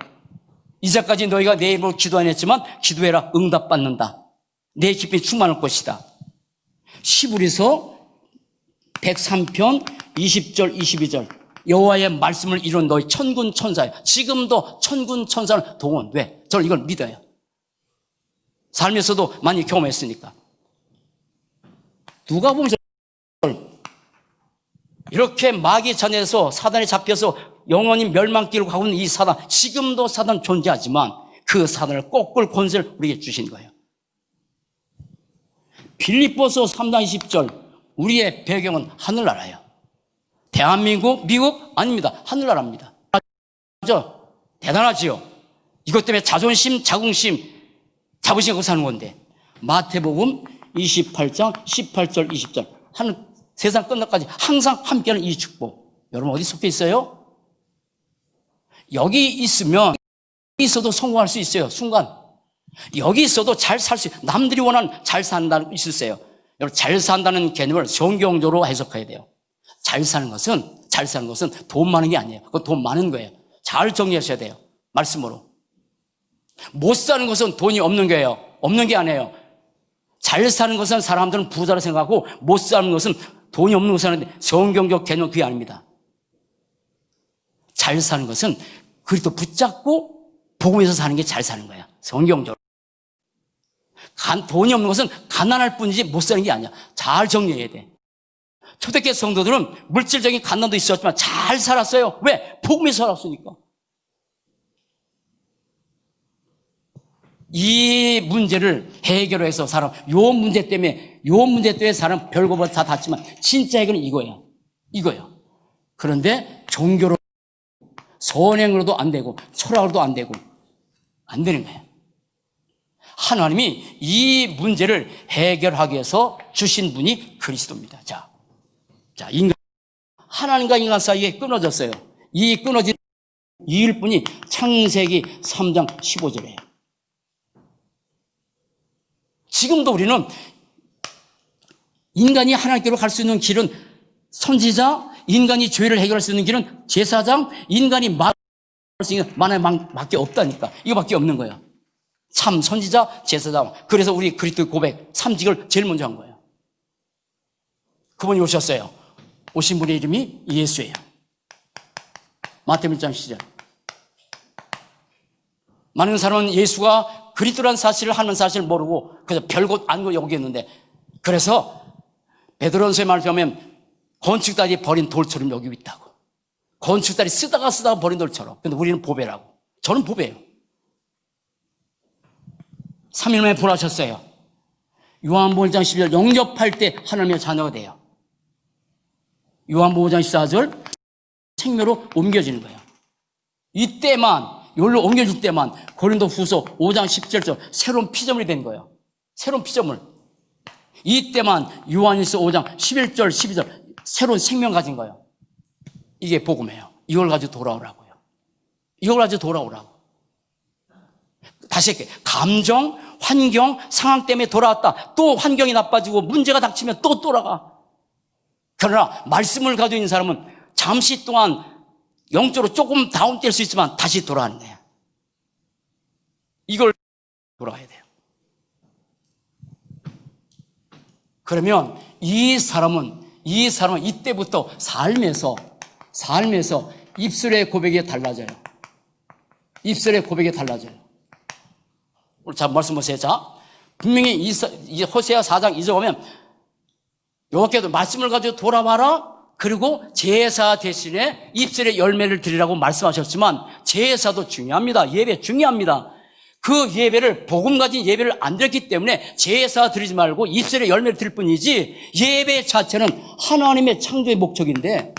[SPEAKER 1] 이제까지 너희가 내 이름으로 기도 안 했지만 기도해라 응답받는다. 내 기쁨이 충만할 것이다. 시브리서 103편 20절 22절 여호와의 말씀을 이룬 너희 천군 천사야. 지금도 천군 천사는 동원. 왜? 저는 이걸 믿어요. 삶에서도 많이 경험했으니까. 누가 보면 이렇게 마귀 잔에서 사단에 잡혀서 영원히 멸망길로 가고 있는 이 사단, 지금도 사단 존재하지만 그 사단을 꺾을 권세를 우리에게 주신 거예요. 빌립보서 3장 20절 우리의 배경은 하늘나라예요. 대한민국, 미국 아닙니다. 하늘나라입니다. 대단하지요. 이것 때문에 자존심, 자긍심 자부심 갖고 사는 건데 마태복음 28장 18절 20절 하늘 세상 끝날까지 항상 함께하는 이 축복. 여러분 어디 속해 있어요? 여기 있으면 여기 있어도 성공할 수 있어요. 순간 여기 있어도 잘 살 수 있어요. 남들이 원하는 잘 산다는 있으세요. 여러분 잘 산다는 개념을 성경적으로 해석해야 돼요. 잘 사는 것은 돈 많은 게 아니에요. 그건 돈 많은 거예요. 잘 정리하셔야 돼요. 말씀으로. 못 사는 것은 돈이 없는 거예요. 없는 게 아니에요. 잘 사는 것은 사람들은 부자로 생각하고 못 사는 것은 돈이 없는 것을 하는데 성경적 개념은 그게 아닙니다. 잘 사는 것은 그리스도 붙잡고 복음에서 사는 게 잘 사는 거야. 성경적으로. 돈이 없는 것은 가난할 뿐이지 못 사는 게 아니야. 잘 정리해야 돼. 초대교회 성도들은 물질적인 가난도 있었지만 잘 살았어요. 왜? 복음에서 살았으니까. 이 문제를 해결해서 사람, 요 문제 때문에 사람 별거보다 다 닿지만 진짜 해결은 이거예요. 그런데 종교로, 선행으로도 안 되고, 철학으로도 안 되고, 안 되는 거예요. 하나님이 이 문제를 해결하기 위해서 주신 분이 그리스도입니다. 자, 하나님과 인간 사이에 끊어졌어요. 이 끊어진 일뿐이 창세기 3장 15절이에요. 지금도 우리는 인간이 하나님께로 갈 수 있는 길은 선지자, 인간이 죄를 해결할 수 있는 길은 제사장, 인간이 말할 수 있는 만화밖에 없다니까. 이거밖에 없는 거예요. 참 선지자, 제사장. 그래서 우리 그리스도의 고백, 삼직을 제일 먼저 한 거예요. 그분이 오셨어요. 오신 분의 이름이 예수예요. 마태복음 1장 10절. 많은 사람은 예수가 그리스도라는 사실을 하는 사실을 모르고 그래서 별것 아니고 여기였는데, 그래서 베드로전서에 말하면 건축자들이 버린 돌처럼 여기고 있다고. 건축자들이 쓰다가 버린 돌처럼. 근데 우리는 보배라고. 저는 보배예요. 3일 만에 부활하셨어요. 요한복음 5장 12절 영접할 때 하나님의 자녀가 돼요. 요한복음 5장 14절 생명으로 옮겨지는 거예요. 이때만, 여기로 옮겨질 때만 고린도후서 5장 17절 새로운 피조물이 된 거예요. 새로운 피조물. 이때만 요한일서 5장 11절 12절 새로운 생명 가진 거예요. 이게 복음이에요. 이걸 가지고 돌아오라고요. 이걸 가지고 돌아오라고. 다시 할게. 감정, 환경, 상황 때문에 돌아왔다. 또 환경이 나빠지고 문제가 닥치면 또 돌아가. 그러나 말씀을 가지고 있는 사람은 잠시 동안 영적으로 조금 다운될 수 있지만 다시 돌아가는 거예요. 이걸 돌아가야 돼요. 그러면 이 사람은 이때부터 삶에서 입술의 고백이 달라져요. 입술의 고백이 달라져요. 오늘 자, 말씀 보세요. 자, 분명히 이 호세아 4장 2절 보면 여호와께서 말씀을 가지고 돌아와라. 그리고 제사 대신에 입술의 열매를 드리라고 말씀하셨지만 제사도 중요합니다. 예배 중요합니다. 그 예배를 복음 가진 예배를 안 드렸기 때문에 제사 드리지 말고 입술의 열매를 드릴 뿐이지, 예배 자체는 하나님의 창조의 목적인데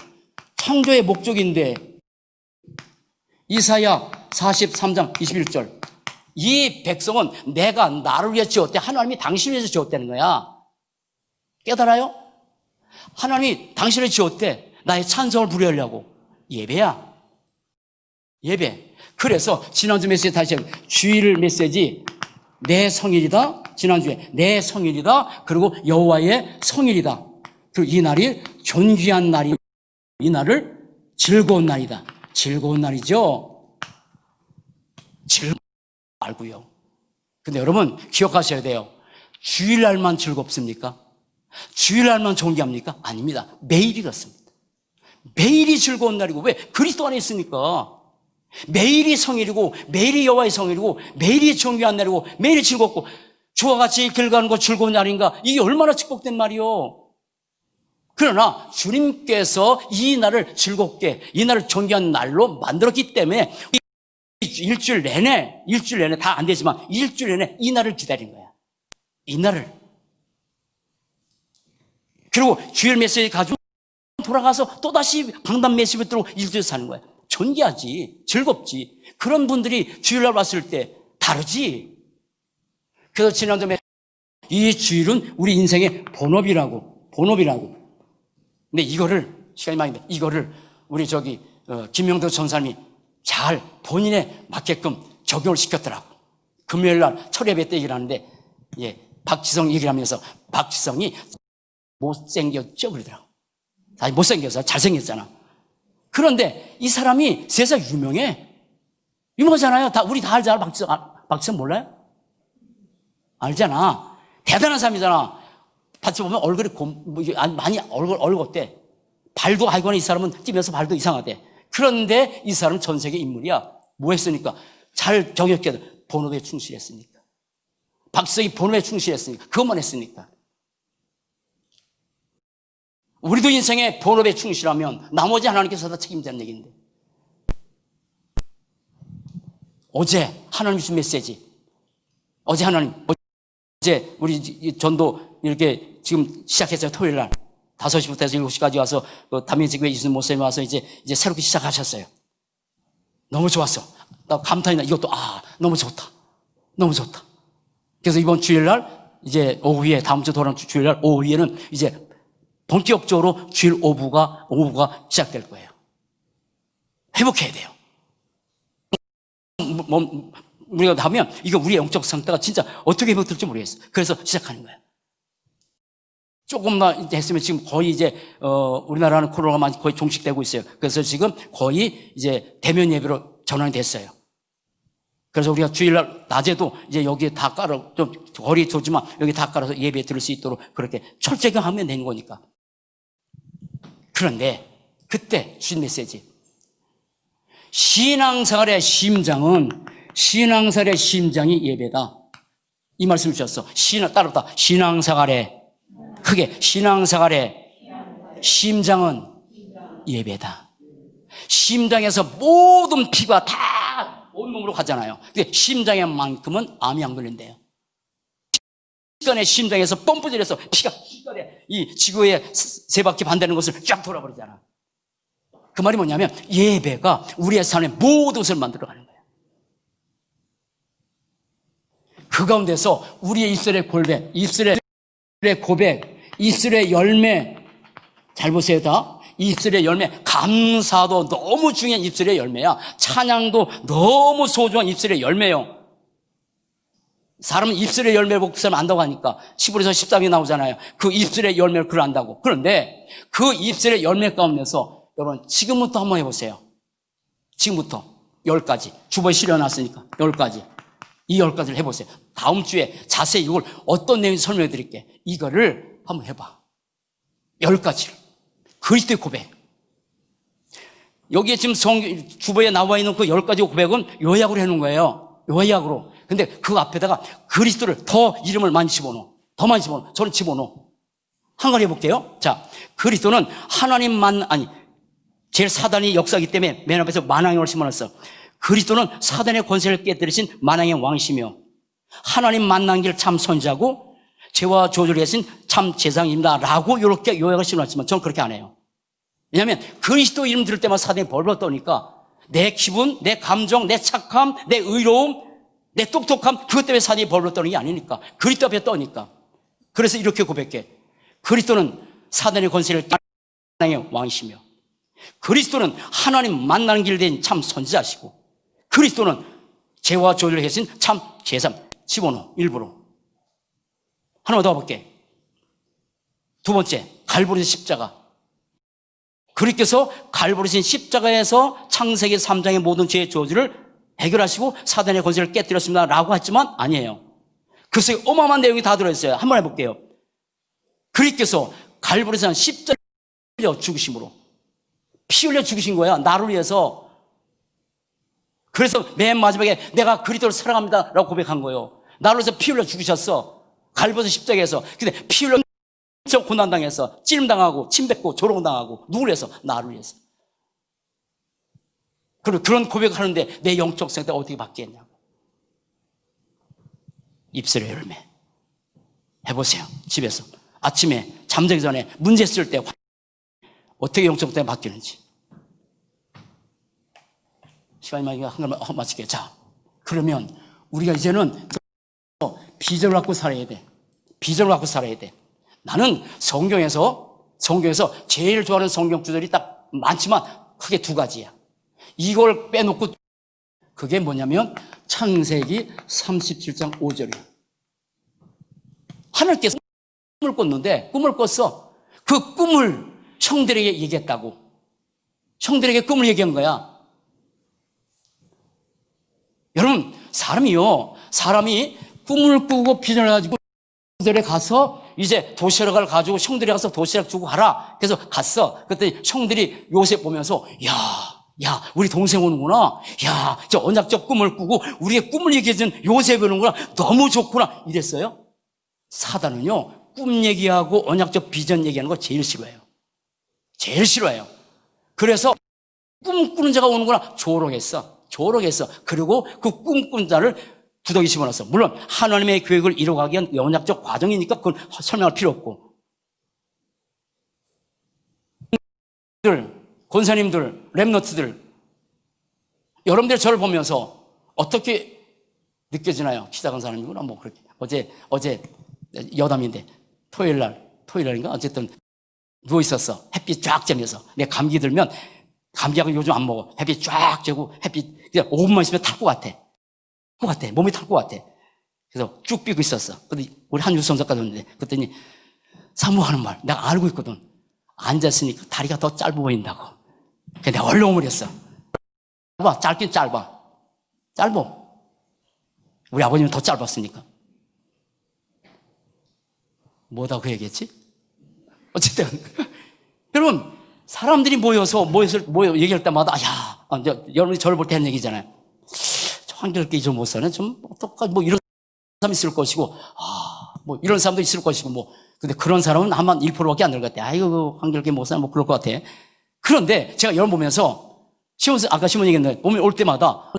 [SPEAKER 1] 이사야 43장 21절 이 백성은 내가 나를 위해 지었대. 하나님이 당신을 위해서 지었다는 거야. 깨달아요? 하나님이 당신을 지었대. 나의 찬송을 부르려고. 예배야. 예배. 그래서 지난주 메시지 다시 주일 메시지 내 성일이다. 지난주에 내 성일이다. 그리고 여호와의 성일이다. 그리고 이 날이 존귀한 날이, 이 날을 즐거운 날이다. 즐거운 날이죠. 즐거운 말고요. 근데 여러분 기억하셔야 돼요. 주일날만 즐겁습니까? 주일날만 존귀합니까? 아닙니다. 매일이 그렇습니다. 매일이 즐거운 날이고, 왜? 그리스도 안에 있으니까. 매일이 성일이고, 매일이 여호와의 성일이고, 매일이 존귀한 날이고, 매일이 즐겁고, 주와 같이 길 가는 거 즐거운 날인가? 이게 얼마나 축복된 말이요. 그러나 주님께서 이 날을 즐겁게, 이 날을 존귀한 날로 만들었기 때문에 일주일 내내 다 안 되지만 일주일 내내 이 날을 기다린 거야. 이 날을. 그리고 주일 메시지 가지고 돌아가서 또다시 강단 메시지 들고 일주일 사는 거야. 존귀하지. 즐겁지. 그런 분들이 주일날 왔을 때 다르지. 그래서 지난주 이 주일은 우리 인생의 본업이라고. 근데 이거를, 시간이 많이 돼. 이거를 우리 김명도 전사님이 잘 본인에 맞게끔 적용을 시켰더라고. 금요일 날 철예배 때 얘기를 하는데, 박지성 얘기를 하면서 박지성이 못생겼죠? 그러더라고. 아니, 못생겨서 잘생겼잖아. 그런데 이 사람이 세상에 유명하잖아요. 우리 다 알잖아. 박지성 몰라요? 알잖아. 대단한 사람이잖아. 같이 보면 얼굴이 많이 얼굴 어때? 발도 하여간 이 사람은 뛰면서 발도 이상하대. 그런데 이 사람은 전 세계 인물이야. 뭐 했으니까? 잘 경역해도 본업에 충실했으니까. 박지성이 본업에 충실했으니까. 그것만 했으니까. 우리도 인생에 본업에 충실하면 나머지 하나님께서 다 책임지는 얘기인데. 어제 하나님 주신 메시지. 어제 우리 전도 이렇게 지금 시작했어요. 토요일 날. 5시부터 해서 7시까지 와서 담임직에 있는 목사님이 와서 이제 새롭게 시작하셨어요. 너무 좋았어. 나 감탄이나 이것도 너무 좋다. 너무 좋다. 그래서 이번 주일날 이제 오후에 다음 주 돌아오는 주일날 오후에는 이제 본격적으로 주일 오후가 시작될 거예요. 회복해야 돼요. 우리가 하면 이거 우리의 영적 상태가 진짜 어떻게 회복될지 모르겠어요. 그래서 시작하는 거예요. 조금만 했으면 지금 거의 이제 우리나라는 코로나가 거의 종식되고 있어요. 그래서 지금 거의 이제 대면 예배로 전환이 됐어요. 그래서 우리가 주일날 낮에도 이제 여기에 다 깔아, 좀 거리 두지만 여기 다 깔아서 예배 드릴 수 있도록 그렇게 철저하게 하면 되는 거니까. 그런데 그때 주신 메시지. 신앙생활의 심장이 예배다. 이 말씀 주셨어. 따라붙다. 신앙생활의 심장은 예배다. 심장에서 모든 피가 다 온몸으로 가잖아요. 근데 심장에만큼은 암이 안 걸린대요. 시간에 심장에서 펌프질해서 피가 시간에 이 지구의 세 바퀴 반대는 것을 쫙 돌아버리잖아. 그 말이 뭐냐면 예배가 우리의 삶의 모든 것을 만들어가는 거예요. 그 가운데서 우리의 입술의 고백, 입술의 열매, 잘 보세요 다. 입술의 열매, 감사도 너무 중요한 입술의 열매야. 찬양도 너무 소중한 입술의 열매요. 사람은 입술의 열매를 보고 그 사람 안다고 하니까 11에서 13이 나오잖아요. 그 입술의 열매를 그걸 안다고. 그런데 그 입술의 열매 가운데서 여러분 지금부터 한번 해보세요. 지금부터 10가지. 주보에 실려놨으니까 10가지. 이 10가지를 해보세요. 다음 주에 자세히 이걸 어떤 내용인지 설명해 드릴게. 이거를 한번 해봐. 10가지를. 그리스도의 고백. 여기에 지금 주보에 나와 있는 그 10가지 고백은 요약으로 해놓은 거예요. 요약으로. 근데 그 앞에다가 그리스도를 더 이름을 많이 집어넣어. 더 많이 집어넣어. 저는 집어넣어. 한 가지 해볼게요. 자, 그리스도는 제일 사단이 역사이기 때문에 맨 앞에서 만왕의 왕을 심어놨어. 그리스도는 사단의 권세를 깨뜨리신 만왕의 왕이시며 하나님 만난 길 참 선지자고 죄와 저주를 하신 참 제상입니다. 라고 이렇게 요약을 심어놨지만 저는 그렇게 안 해요. 왜냐하면 그리스도 이름 들을 때마다 사단이 벌벌 떠니까 내 기분, 내 감정, 내 착함, 내 의로움, 내 똑똑함 그것 때문에 사단이 벌벌 떠는 게 아니니까. 그리스도 앞에 떠니까. 그래서 이렇게 고백해. 그리스도는 사단의 권세를 만왕의 왕이시며 그리스도는 하나님 만나는 길 된 참 선지자시고 그리스도는 죄와 저주를 하신 참 제삼. 집어넣어. 일부러. 하나만 더 볼게. 두 번째, 갈보리 십자가. 그리스도께서 갈보리신 십자가에서 창세기 3장의 모든 죄의 저주를 해결하시고 사단의 권세를 깨뜨렸습니다. 라고 했지만 아니에요. 글쎄 어마어마한 내용이 다 들어있어요. 한번 해볼게요. 그리스도께서 갈보리산 십자가에 흘려 죽으심으로 피 흘려 죽으신 거야. 나를 위해서. 그래서 맨 마지막에 내가 그리스도를 사랑합니다. 라고 고백한 거예요. 나를 위해서 피 흘려 죽으셨어. 갈보리 십자가에서. 근데 피 흘려 고난당해서 찔림당하고 침뱉고 조롱당하고 누구를 위해서? 나를 위해서. 그리고 그런 고백을 하는데 내 영적 상태가 어떻게 바뀌었냐고. 입술의 열매. 해보세요. 집에서. 아침에 잠자기 전에 문제 쓸 때 어떻게 영적 상태가 바뀌는지. 시간이 많이 한걸 마칠게요. 자, 그러면 우리가 이제는 비전을 갖고 살아야 돼. 비전을 갖고 살아야 돼. 나는 성경에서 제일 좋아하는 성경 구절이 딱 많지만 크게 두 가지야. 이걸 빼놓고 그게 뭐냐면 창세기 37장 5절이야. 하늘께서 꿈을 꿨는데 꿈을 꿨어. 그 꿈을 형들에게 얘기했다고. 형들에게 꿈을 얘기한 거야. 여러분, 사람이 꿈을 꾸고 비전을 가지고 형들에 가서 이제 도시락을 가지고 형들이 가서 도시락 주고 가라. 그래서 갔어. 그랬더니 형들이 요셉 보면서 야, 우리 동생 오는구나. 야, 저 언약적 꿈을 꾸고 우리의 꿈을 얘기해준 요셉이 오는구나. 너무 좋구나. 이랬어요. 사단은요, 꿈 얘기하고 언약적 비전 얘기하는 거 제일 싫어해요. 제일 싫어해요. 그래서 꿈꾸는 자가 오는구나. 조롱했어. 그리고 그 꿈꾼 자를 두더기 집어넣었어. 물론 하나님의 계획을 이뤄가기 위한 언약적 과정이니까 그건 설명할 필요 없고. 권사님들, 렘너트들, 여러분들 저를 보면서 어떻게 느껴지나요? 시작한 사람이구나. 뭐 그렇게 어제 여담인데 토요일날인가 어쨌든 누워 있었어. 햇빛 쫙 쬐면서 내 감기 들면 감기약은 요즘 안 먹어. 햇빛 쫙 쬐고 햇빛 그냥 5분만 있으면 탈 것 같아. 몸이 탈 것 같아. 그래서 쭉 삐고 있었어. 근데 우리 한유 선사까지 오는데 그랬더니 사모하는 말 내가 알고 있거든. 앉았으니까 다리가 더 짧아 보인다고. 그래서 내가 얼른 오므렸어. 짧긴 짧아. 우리 아버님은 더 짧았으니까. 뭐다 그 얘기했지? 어쨌든 여러분 사람들이 모여서 얘기할 때마다 여러분이 저를 볼 때 하는 얘기잖아요. 저 한결께 좀 못 사네. 좀 어떡하지? 뭐 이런 사람 있을 것이고 뭐 이런 사람도 있을 것이고 뭐 근데 그런 사람은 한 1%밖에 안 될 것 같아. 아이고 한결께 못 사네. 뭐 그럴 것 같아. 그런데 제가 여러분 보면서 아까 시몬 얘기했는데 보면 올 때마다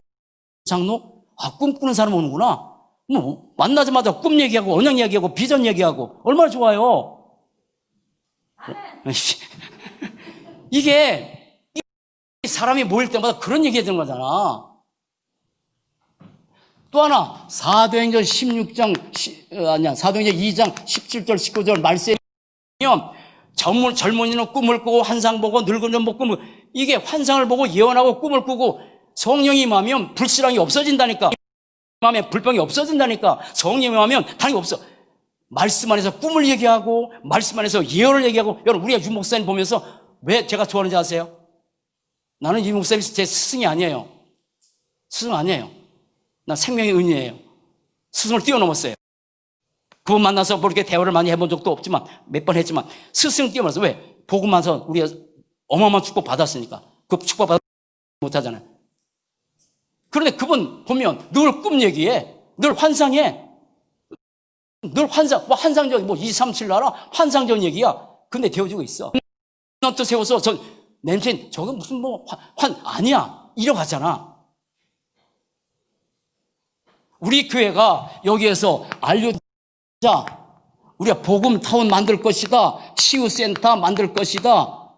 [SPEAKER 1] 장로 꿈꾸는 사람 오는구나. 뭐 만나자마자 꿈 얘기하고 언양 얘기하고 비전 얘기하고 얼마나 좋아요. 이게 사람이 모일 때마다 그런 얘기 해야 되는 거잖아. 또 하나 사도행전 2장 17절 19절 말씀에 젊은이는 꿈을 꾸고 환상 보고 늙은이는 뭐 꿈을 이게 환상을 보고 예언하고 꿈을 꾸고 성령이 임하면 불신앙이 없어진다니까. 임하면 불병이 없어진다니까. 성령이 임하면 당연히 없어. 말씀 안에서 꿈을 얘기하고 말씀 안에서 예언을 얘기하고 여러분 우리가 유 목사님 보면서 왜 제가 좋아하는지 아세요? 나는 유 목사님이 제 스승이 아니에요. 스승 아니에요. 난 생명의 은이에요. 스승을 뛰어넘었어요. 그분 만나서 뭐 이렇게 대화를 많이 해본 적도 없지만 몇 번 했지만 스승 뛰어넘어서 왜? 복음만서 우리가 어마어마한 축복 받았으니까 그 축복 받아 못하잖아요. 그런데 그분 보면 늘 꿈 얘기해. 늘 환상해. 늘 환상적인 2, 3, 7 나라 환상적인 얘기야. 근데 되어지고 있어. 또 세워서 냄새 저거 무슨 아니야. 이러갔잖아. 우리 교회가 여기에서 알려자. 우리가 복음타운 만들 것이다. 치유센터 만들 것이다.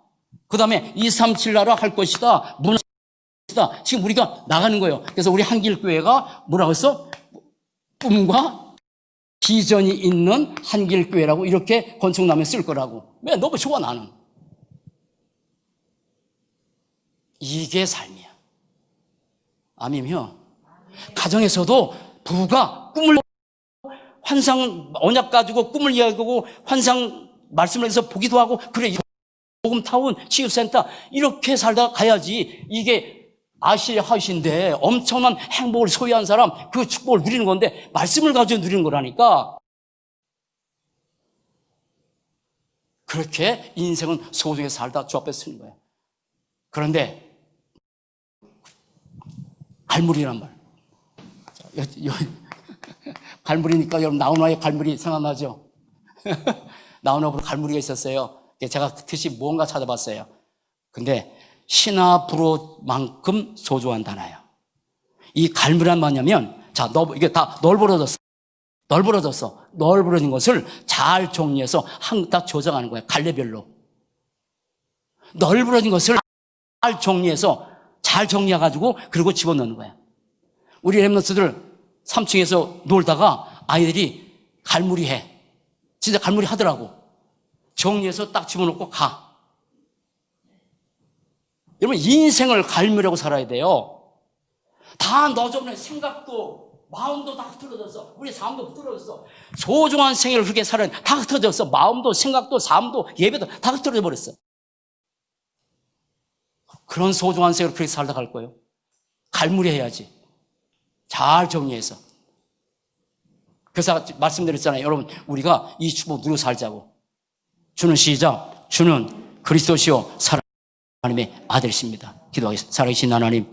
[SPEAKER 1] 그 다음에 2, 3, 7 나라 할 것이다. 지금 우리가 나가는 거예요. 그래서 우리 한길교회가 뭐라고 했어? 꿈과 비전이 있는 한길교회라고 이렇게 건축남에 쓸 거라고. 왜? 너무 좋아 나는. 이게 삶이야. 아멘이요. 가정에서도 부부가 꿈을 환상 언약 가지고 꿈을 이야기하고 환상 말씀을 해서 보기도 하고 그래 복음타운 치유센터 이렇게 살다 가야지. 이게 아시아 하신데 엄청난 행복을 소유한 사람 그 축복을 누리는 건데 말씀을 가지고 누리는 거라니까. 그렇게 인생은 소중히 살다 주 앞에 쓰는 거예요. 그런데 갈무리란 말. 갈무리니까 여러분 나훈아의 갈무리 생각나죠? 나훈아부로 갈무리가 있었어요. 제가 그 뜻이 뭔가 찾아봤어요. 근데 신화 불호만큼 소중한 단어예요. 이 갈무리란 뭐냐면 이게 다 널브러졌어. 널브러진 것을 잘 정리해서 딱 조정하는 거예요. 갈래별로. 널브러진 것을 잘 정리해서 잘 정리해가지고 그리고 집어넣는 거예요. 우리 렘넌트들 3층에서 놀다가 아이들이 갈무리해. 진짜 갈무리 하더라고. 정리해서 딱 집어넣고 가. 여러분 인생을 갈무리하고 살아야 돼요. 다 너저분의 생각도 마음도 다 흐트러졌어. 우리 삶도 흐트러졌어. 소중한 생애를 그렇게 살아야 돼. 다 흐트러졌어. 마음도 생각도 삶도 예배도 다 흐트러져 버렸어. 그런 소중한 생애를 그렇게 살다 갈 거예요. 갈무리해야지. 잘 정리해서. 그래서 말씀드렸잖아요. 여러분 우리가 이 축복 누려 살자고. 주는 시작. 주는 그리스도시요 하나님의 아들이십니다. 기도하겠습니다. 살아계신 하나님,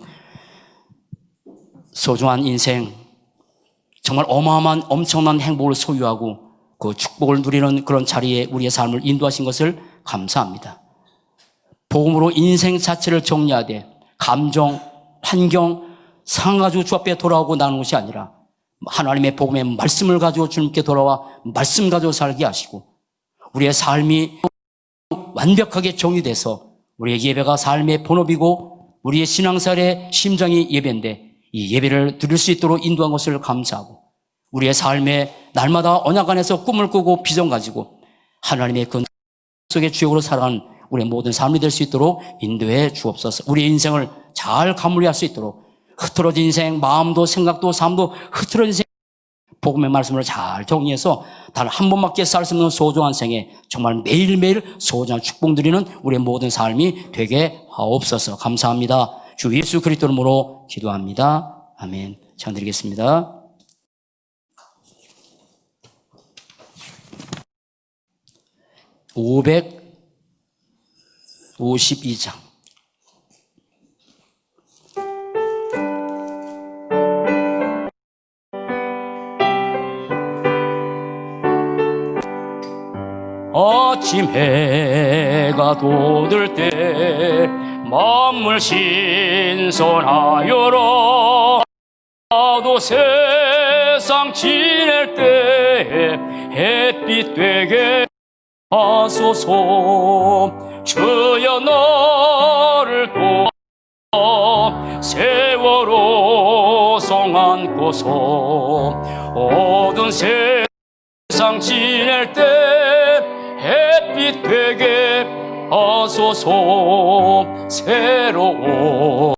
[SPEAKER 1] 소중한 인생, 정말 어마어마한 엄청난 행복을 소유하고 그 축복을 누리는 그런 자리에 우리의 삶을 인도하신 것을 감사합니다. 복음으로 인생 자체를 정리하되 감정, 환경, 상황 가지고 주 앞에 돌아오고 나는 것이 아니라 하나님의 복음의 말씀을 가지고 주님께 돌아와 말씀 가지고 살게 하시고 우리의 삶이 완벽하게 정리돼서 우리의 예배가 삶의 본업이고 우리의 신앙생활의 심장이 예배인데 이 예배를 드릴 수 있도록 인도한 것을 감사하고 우리의 삶에 날마다 언약 안에서 꿈을 꾸고 비전 가지고 하나님의 그 속의 주역으로 살아가는 우리의 모든 삶이 될 수 있도록 인도해 주옵소서. 우리의 인생을 잘 마무리할 수 있도록 흐트러진 인생, 마음도 생각도 삶도 흐트러진 인생, 복음의 말씀을 잘 정리해서 단 한 번밖에 살 수 없는 소중한 생에 정말 매일매일 소중한 축복 드리는 우리의 모든 삶이 되게 하옵소서. 감사합니다. 주 예수 그리스도 이름으로 기도합니다. 아멘. 잘 드리겠습니다. 552장. 아침 해가 돋을 때 만물 신선하여라. 나도 세상 지낼 때 햇빛 되게 하소서. 주여 나를 도와 세월호 성 안고서 어두운 세상 지낼 때 햇빛 되게 하소서. 새로운